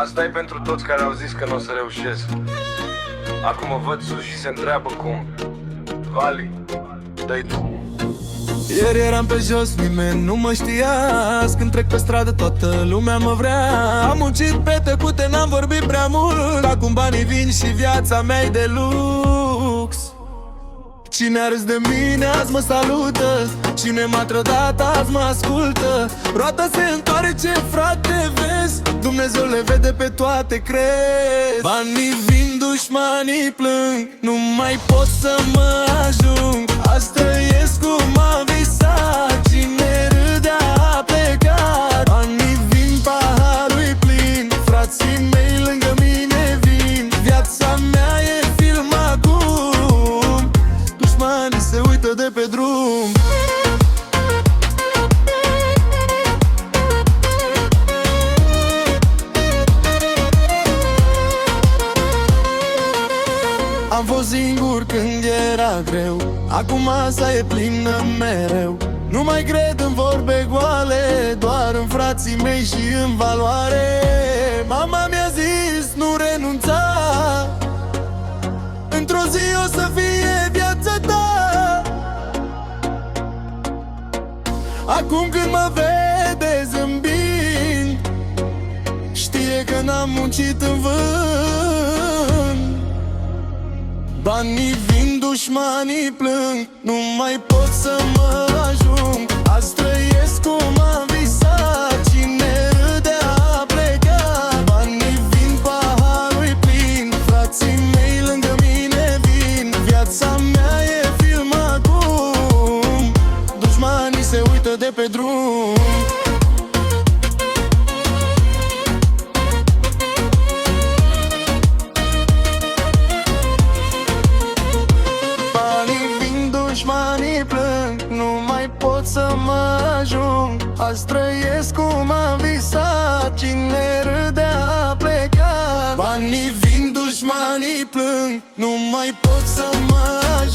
Asta e pentru toți care au zis că nu o să reușesc. Acum mă văd sus și se întreabă cum. Vali, dă-i tu. Ieri eram pe jos, nimeni nu mă știa. Azi când trec pe stradă toată lumea mă vrea. Am muncit pe tăcute, n-am vorbit prea mult. Acum banii vin și viața mea-i de lux. Cine a râs de mine azi mă salută. Cine m-a trădat azi mă ascultă. Roata se întoarce, frate, vezi? Dumnezeu le vede pe toate, crezi? Banii vin, dușmanii plâng. Nu mai pot să mă ajung. Azi trăiesc cum am visat. Cine râdea a plecat. Banii vin, paharul-i plin. Frații mei lângă mine vin. Viața mea e film acum. Dușmanii se uită de pe drum. Am fost singur când era greu. Acum asta e plină mereu. Nu mai cred în vorbe goale, doar în frații mei și în valoare. Mama mi-a zis nu renunța. Într-o zi o să fie viața ta. Acum când mă vede zâmbind, știe că n-am muncit în vânt. Banii vin, dușmanii plâng. Nu mai pot să mă ajung. Azi trăiesc cum am visat. Cine râdea a plecat. Banii vin, paharul-i plin. Frații mei lângă mine vin. Viața mea e film acum. Dușmanii se uită de pe drum. Dușmanii plâng, nu mai pot să mă ajung. Azi trăiesc cum am visat. Cine râdea a plecat. Banii vin, dușmanii plâng. Nu mai pot să mă ajung.